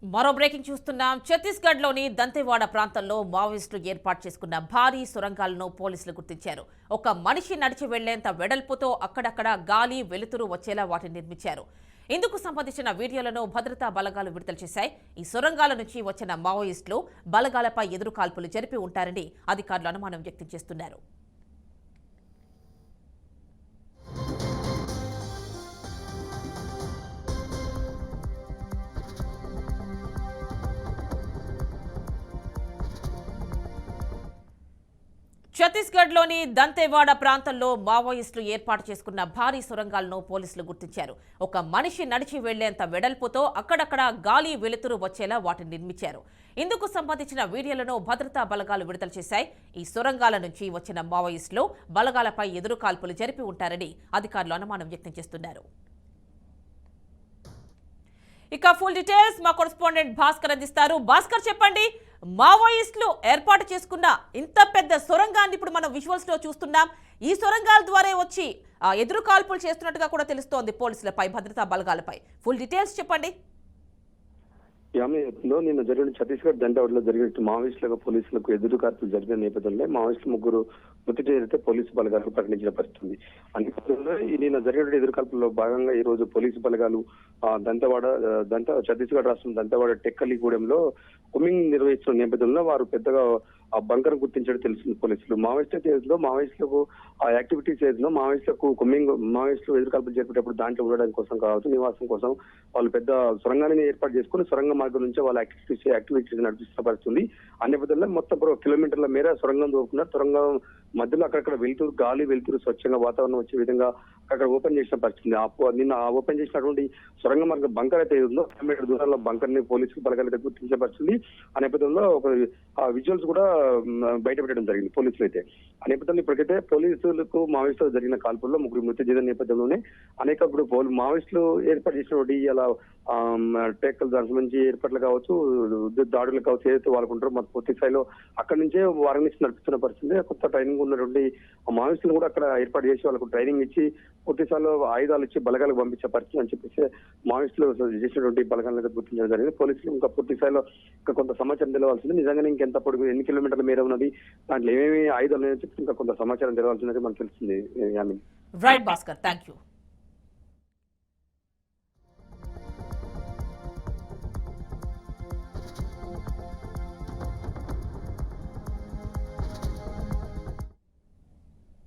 మరో బ్రేకింగ్ చూస్తున్నాం. ఛత్తీస్గఢ్లోని దంతెవాడ ప్రాంతంలో మావోయిస్టులు ఏర్పాటు చేసుకున్న భారీ సొరంగాలను పోలీసులు గుర్తించారు. ఒక మనిషి నడిచి వెళ్లేంత వెడల్పుతో అక్కడక్కడ గాలి వెలుతురు వచ్చేలా వాటిని నిర్మించారు. ఇందుకు సంబంధించిన వీడియోలను భద్రతా బలగాలు విడుదల చేశాయి. ఈ సొరంగాల నుంచి వచ్చిన మావోయిస్టులు బలగాలపై ఎదురు కాల్పులు జరిపి ఉంటారని అధికారులు అనుమానం వ్యక్తం చేస్తున్నారు. ఛత్తీస్గఢ్లోని దంతెవాడ ప్రాంతంలో మావోయిస్టులు ఏర్పాటు చేసుకున్న భారీ సొరంగాలను పోలీసులు గుర్తించారు. ఒక మనిషి నడిచి వెళ్లేంత వెడల్పుతో అక్కడక్కడ గాలి వెలుతురు వచ్చేలా వాటిని నిర్మించారు. ఇందుకు సంబంధించిన వీడియోలను భద్రతా బలగాలు విడుదల చేశాయి. ఈ సొరంగాల నుంచి వచ్చిన మావోయిస్టులు బలగాలపై ఎదురు కాల్పులు జరిపి ఉంటారని అధికారులు అనుమానం వ్యక్తం చేస్తున్నారు. ఇక ఫుల్ డీటెయిల్స్ మా కరెస్పాండెంట్ భాస్కర్ అందిస్తారు. భాస్కర్, చెప్పండి, మావోయిస్టులు ఏర్పాటు చేసుకున్న ఇంత పెద్ద సొరంగాన్ని ఇప్పుడు మనం విజువల్స్ లో చూస్తున్నాం. ఈ సొరంగాల ద్వారా వచ్చి ఎదురు కాల్పులు చేస్తున్నట్టుగా కూడా తెలుస్తోంది పోలీసులపై, భద్రతా బలగాలపై. ఫుల్ డీటెయిల్స్ చెప్పండి. నిన్న జరిగిన ఛత్తీస్గఢ్ దండవాడలో జరిగినట్టు మావోయిస్టులకు పోలీసులకు ఎదురు కాల్పులు జరిగిన నేపథ్యంలో మావోయిస్టులు ముగ్గురు మృతి చెందితే పోలీసు బలగాలు ప్రకటించిన పరిస్థితి. అందులో నిన్న జరిగిన ఎదురు కాల్పుల్లో భాగంగా ఈ రోజు పోలీసు బలగాలు ఛత్తీస్గఢ్ రాష్ట్రం దంతెవాడ టెక్కలిగూడెంలో కుమింగ్ నిర్వహిస్తున్న నేపథ్యంలో వారు పెద్దగా ఆ బంకర్ గుర్తించడం తెలుస్తుంది పోలీసులు. మావోయిస్టులకు ఆ యాక్టివిటీస్ ఏదో మావోయిస్టులకు మావోయిస్టులు ఎదురుకాల్పులు జరిపేటప్పుడు దాంట్లో ఉండడం కోసం కావచ్చు, నివాసం కోసం వాళ్ళు పెద్ద సొరంగాన్ని ఏర్పాటు చేసుకుని సొరంగ మార్గం నుంచి వాళ్ళ యాక్టివిటీస్ నడిపిస్తున్న పరిస్థితుంది. ఆ నేపథ్యంలో మొత్తం కిలోమీటర్ల మేర సొరంగం దోపుకున్నారు. సొరంగం మధ్యలో అక్కడక్కడ వెలుతురు, గాలి వెలుతురు, స్వచ్ఛంగా వాతావరణం వచ్చే విధంగా అక్కడ ఓపెన్ చేసిన పరిస్థితి. నిన్న ఓపెన్ చేసినటువంటి సొరంగ మార్గం బంకర్ అయితే ఉందో కిలోమీటర్ దూరంలో బంకర్ ని పోలీసులు బలగాలు గుర్తించిన పరిస్థితి. ఆ నేపథ్యంలో ఒక విజువల్స్ కూడా బయటపెట్టడం జరిగింది పోలీసులు అయితే. ఆ నేపథ్యంలో ఇప్పటికైతే పోలీసులకు మావోయిస్టులు జరిగిన కాల్పుల్లో ముగ్గురు మృతి చెందిన నేపథ్యంలోనే అనేక ఇప్పుడు మావోయిస్టులు ఏర్పాటు చేసినటువంటి ఇలా టేకలు దాని నుంచి ఏర్పాట్లు కావచ్చు, దాడులు కావచ్చు, ఏదైతే వాళ్ళకుంటారో మన పూర్తి స్థాయిలో అక్కడి నుంచే వారి నుంచి నడుపుతున్న పరిస్థితి. కొత్త ట్రైనింగ్ ఉన్నటువంటి మావోయిస్టులు కూడా అక్కడ ఏర్పాటు చేసి వాళ్ళకు ట్రైనింగ్ ఇచ్చి పూర్తి స్థాయిలో ఆయుధాలు ఇచ్చి బలగాలకు పంపించే పరిస్థితి అని చెప్పేసి మావోయిస్టులు చేసినటువంటి బలగాలను గుర్తించడం జరిగింది. పోలీసులు ఇంకా పూర్తి స్థాయిలో ఇంకా కొంత సమాచారం తెలవాల్సింది. నిజంగానే ఇంకెంత పొడుగు, ఎన్ని కిలోమీటర్ల మేర ఉన్నది, దాంట్లో ఏమేమి ఆయుధాలు చెప్పి ఇంకా కొంత సమాచారం తెలవాల్సినది మనకు తెలిసింది. Right Bhaskar, thank you.